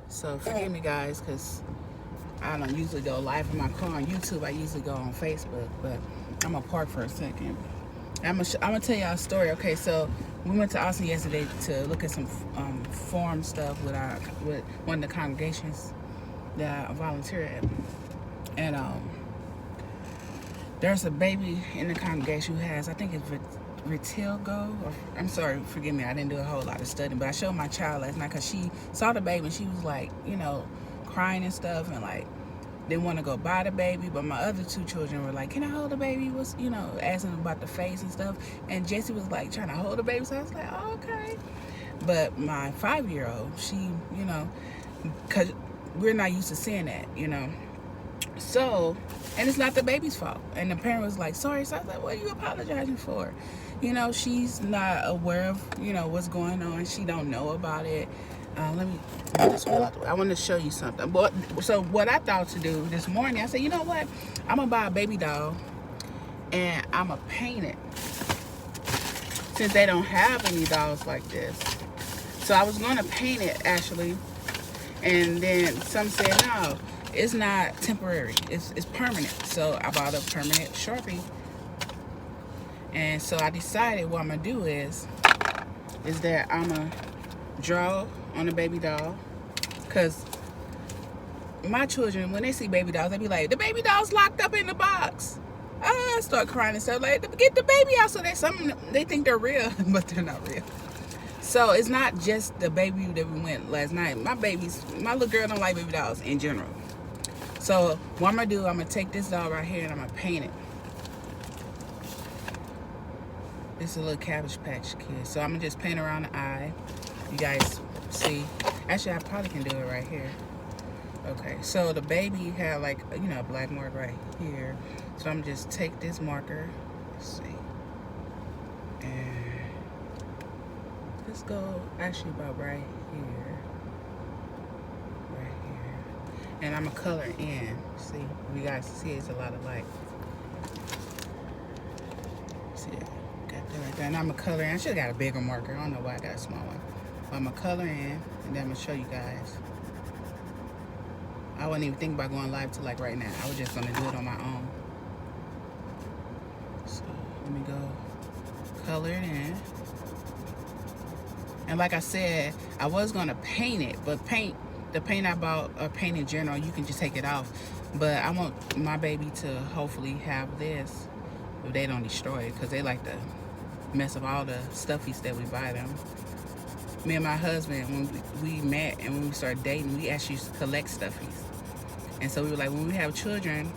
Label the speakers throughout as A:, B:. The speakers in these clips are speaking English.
A: So forgive me, guys, because I don't usually go live in my car on YouTube. I usually go on Facebook, but I'm gonna park for a second. I'm gonna tell y'all a story. Okay, so we went to Austin yesterday to look at some forum stuff with one of the congregations that I volunteer at, and there's a baby in the congregation who has, I think it's vertigo, or I'm sorry, forgive me, I didn't do a whole lot of studying, but I showed my child last night because she saw the baby and she was like, you know, crying and stuff, and like didn't want to go buy the baby. But my other two children were like, can I hold the baby? Was, you know, asking about the face and stuff, and Jessie was like trying to hold the baby, so I was like, oh, okay. But my 5-year-old, she, you know, because we're not used to seeing that, you know. So, and it's not the baby's fault. And the parent was like, sorry. So I was like, what are you apologizing for? You know, she's not aware of, you know, what's going on. She don't know about it. Let me move this one out the way. I want to show you something. But so what I thought to do this morning, I said, you know what? I'm going to buy a baby doll and I'm going to paint it, since they don't have any dolls like this. So I was going to paint it, actually. And then some said, no, it's not temporary. It's permanent. So I bought a permanent Sharpie. And so I decided what I'm going to do is that I'm going to draw on the baby doll. Because my children, when they see baby dolls, they be like, the baby doll's locked up in the box. I start crying and stuff, like, get the baby out. So they think they're real, but they're not real. So it's not just the baby that we went last night. My little girl don't like baby dolls in general. So what I'm going to do, I'm going to take this doll right here and I'm going to paint it. This is a little Cabbage Patch Kid. So I'm going to just paint around the eye. You guys see. Actually, I probably can do it right here. Okay, so the baby had, like, you know, a black mark right here. So I'm just take this marker. Let's see. And let's go actually about right here. Right here. And I'm going to color in. See, you guys see it's a lot of light. See that? Got that right there. And I'm going to color in. I should have got a bigger marker. I don't know why I got a small one. But I'm going to color in, and then I'm going to show you guys. I wasn't even thinking about going live till like right now. I was just going to do it on my own. So let me go color it in. And like I said, I was going to paint it, but the paint I bought, or paint in general, you can just take it off. But I want my baby to hopefully have this if they don't destroy it, because they like to mess up all the stuffies that we buy them. Me and my husband, when we met and when we started dating, we actually used to collect stuffies. And so we were like, when we have children,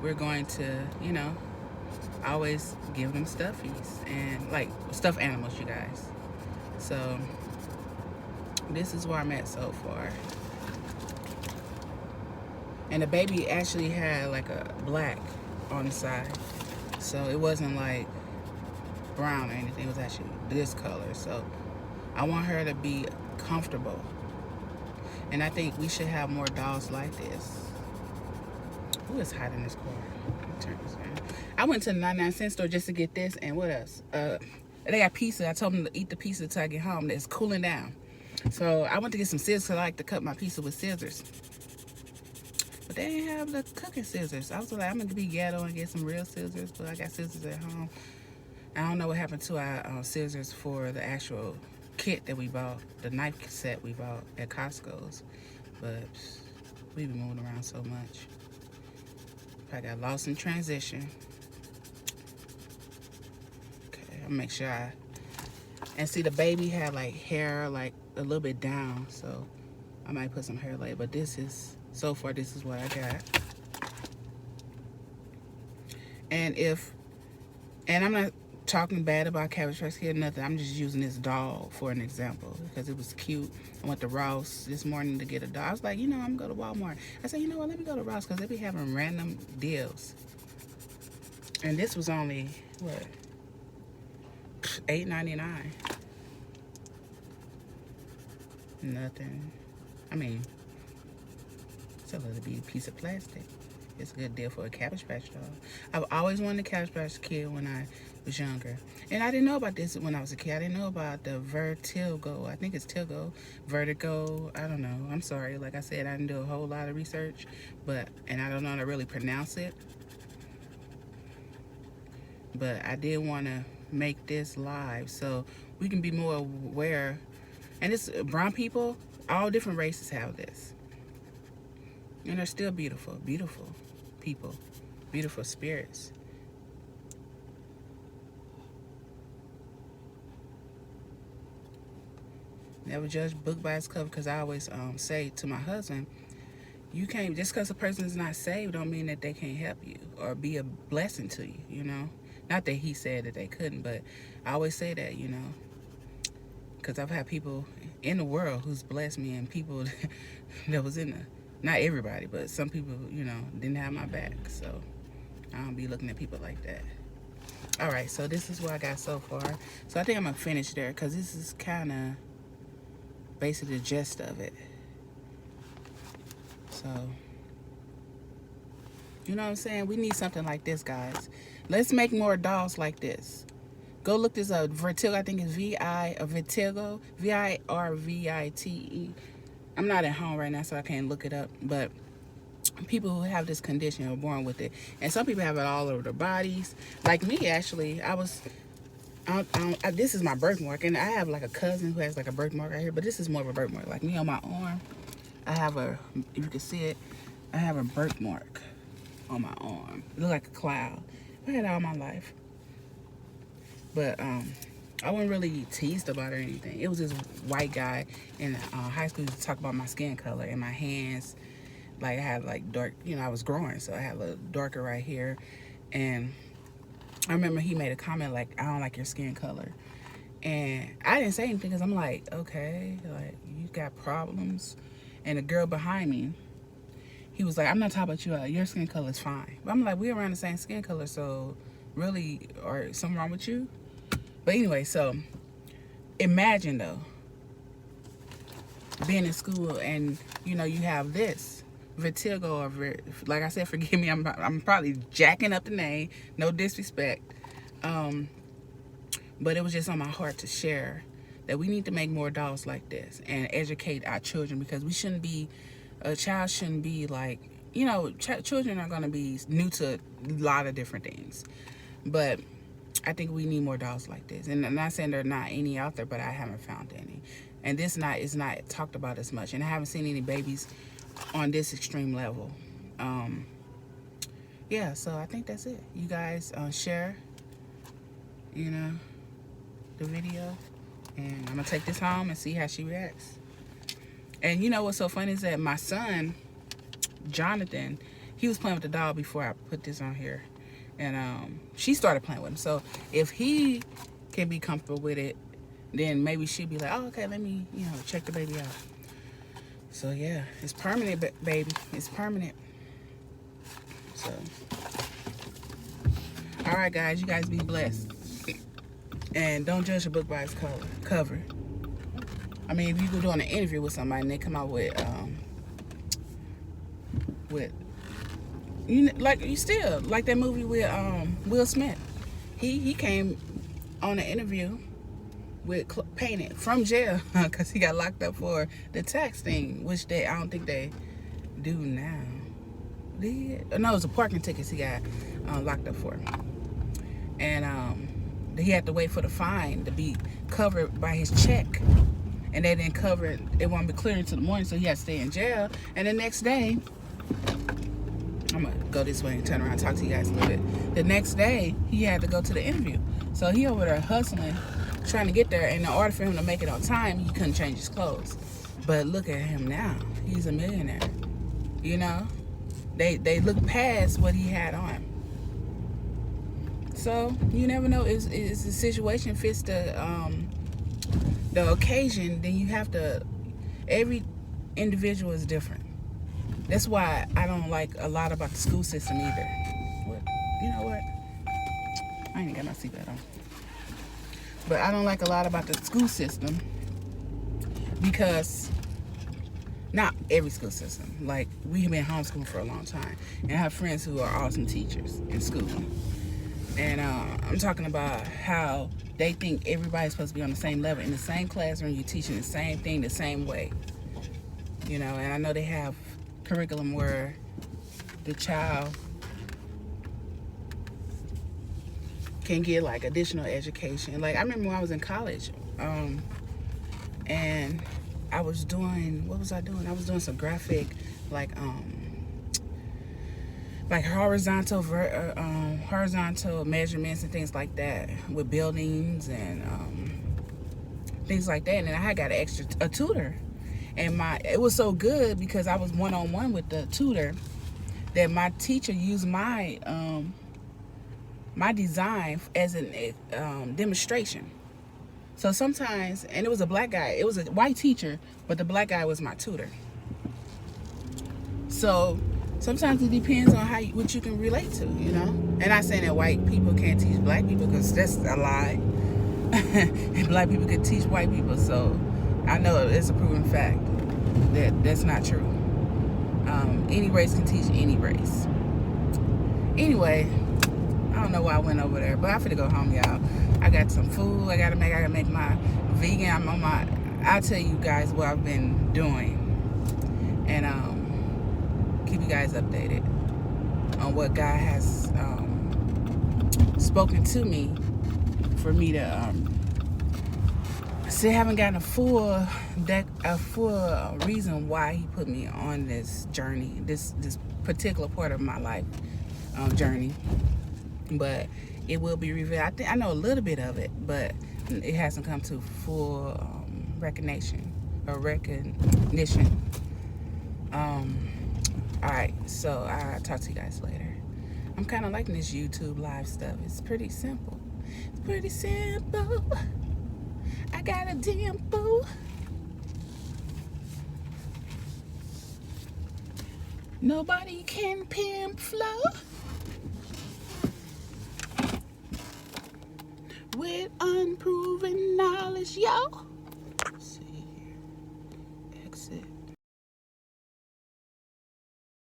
A: we're going to, you know, always give them stuffies and like stuffed animals, you guys. So this is where I'm at so far. And the baby actually had like a black on the side. So it wasn't like brown or anything. It was actually this color. So I want her to be comfortable. And I think we should have more dolls like this. Ooh, it's hot in this car. Let me turn this on. I went to the 99-cent store just to get this, and what else? They got pizza. I told them to eat the pizza until I get home. It's cooling down. So I went to get some scissors because I like to cut my pizza with scissors. But they didn't have the cooking scissors. I was like, I'm going to be ghetto and get some real scissors, but I got scissors at home. I don't know what happened to our scissors for the actual kit that we bought, the knife set we bought at Costco's, but we've been moving around so much. I got lost in transition. Okay, I'll make sure and see the baby had like hair like a little bit down, so I might put some hair later, but so far this is what I got. And I'm not talking bad about Cabbage Patch Kid, nothing. I'm just using this doll for an example because it was cute. I went to Ross this morning to get a doll. I was like, you know, I'm going to go to Walmart. I said, you know what, let me go to Ross because they be having random deals. And this was only, what, $8.99. Nothing. I mean, it's a little bitty piece of plastic. It's a good deal for a Cabbage Patch doll. I've always wanted a Cabbage Patch Kid when I was younger. And I didn't know about this when I was a kid. I didn't know about the vertigo. I think it's Tilgo. Vertigo. I don't know. I'm sorry. Like I said, I didn't do a whole lot of research. And I don't know how to really pronounce it. But I did want to make this live so we can be more aware. And it's brown people, all different races have this. And they're still beautiful, beautiful people, beautiful spirits. Never judge a book by its cover, because I always say to my husband, you can't, just because a person is not saved don't mean that they can't help you or be a blessing to you, you know. Not that he said that they couldn't, but I always say that, you know, because I've had people in the world who's blessed me, and people that was in the, not everybody, but some people, you know, didn't have my back. So I don't be looking at people like that. All right, so this is what I got so far. So I think I'm gonna finish there, because this is kind of basically the gist of it. So, you know what I'm saying? We need something like this, guys. Let's make more dolls like this. Go look this up. Vertigo, I think it's Vertigo, Virvite. I'm not at home right now, so I can't look it up. But people who have this condition are born with it. And some people have it all over their bodies. Like me, actually, this is my birthmark. And I have like a cousin who has like a birthmark right here. But this is more of a birthmark. Like me on my arm, I have a, if you can see it, I have a birthmark on my arm. It looks like a cloud. I had it all my life. But I wasn't really teased about it or anything. It was this white guy in high school who used to talk about my skin color and my hands. Like I had like dark, you know, I was growing, so I had a little darker right here. And I remember he made a comment like, I don't like your skin color. And I didn't say anything, because I'm like, okay, like you got problems. And the girl behind me, he was like, I'm not talking about you, your skin color is fine. But I'm like, we're around the same skin color, so really, or something wrong with you? But anyway, so imagine though, being in school and, you know, you have this, vertigo, or like I said, forgive me, I'm probably jacking up the name, no disrespect. But it was just on my heart to share that we need to make more dolls like this and educate our children, because we shouldn't be, a child shouldn't be like, you know, children are going to be new to a lot of different things. But I think we need more dolls like this. And I'm not saying there are not any out there, but I haven't found any. And this is not talked about as much. And I haven't seen any babies on this extreme level. Yeah, so I think that's it. You guys share, you know, the video. And I'm going to take this home and see how she reacts. And you know what's so funny is that my son, Jonathan, he was playing with the doll before I put this on here. And she started playing with him. So if he can be comfortable with it, then maybe she'd be like, oh, okay, let me, you know, check the baby out. So yeah, it's permanent, baby. It's permanent. So, all right, guys, you guys be blessed. And don't judge a book by its cover. I mean, if you go doing an interview with somebody and they come out with you know, like you still like that movie with Will Smith. He came on an interview with Painted from jail because he got locked up for the tax thing, which I don't think they do now. No, it was a parking tickets he got locked up for, and he had to wait for the fine to be covered by his check, and they didn't cover it. It won't be clear until the morning, so he had to stay in jail. And the next day, I'm gonna go this way and turn around and talk to you guys a little bit. The next day, he had to go to the interview, so he over there hustling, trying to get there. And in order for him to make it on time, he couldn't change his clothes. But look at him now; he's a millionaire. You know, they look past what he had on. So you never know. If the situation fits the occasion, then you have to. Every individual is different. That's why I don't like a lot about the school system either. What? You know what? I ain't got my seatbelt on. But I don't like a lot about the school system because not every school system. Like, we have been homeschooled for a long time, and I have friends who are awesome teachers in school. And I'm talking about how they think everybody's supposed to be on the same level in the same classroom. You're teaching the same thing the same way, you know. And I know they have curriculum where the child can get like additional education. Like, I remember when I was in college, and I was doing, what was I doing? I was doing some graphic, like horizontal measurements and things like that with buildings and things like that. And then I had got a tutor, and it was so good because I was one-on-one with the tutor that my teacher used my my design as a demonstration. So sometimes, and it was a black guy, it was a white teacher, but the black guy was my tutor. So sometimes it depends on what you can relate to, you know. And I'm saying that white people can't teach black people, because that's a lie. And black people can teach white people. So I know it's a proven fact that that's not true. Any race can teach any race. Anyway, I don't know why I went over there, but I'm finna go home, y'all. I got some food I gotta make. I gotta make my vegan. I'll tell you guys what I've been doing, and keep you guys updated on what God has spoken to me for me to still haven't gotten a full reason why He put me on this journey, this particular part of my life journey. But it will be revealed. I know a little bit of it, but it hasn't come to full recognition. Alright, so I'll talk to you guys later. I'm kind of liking this YouTube live stuff. It's pretty simple. It's pretty simple. I got a dimple. Nobody can pimp flow with unproven knowledge, yo. Let's see here. Exit.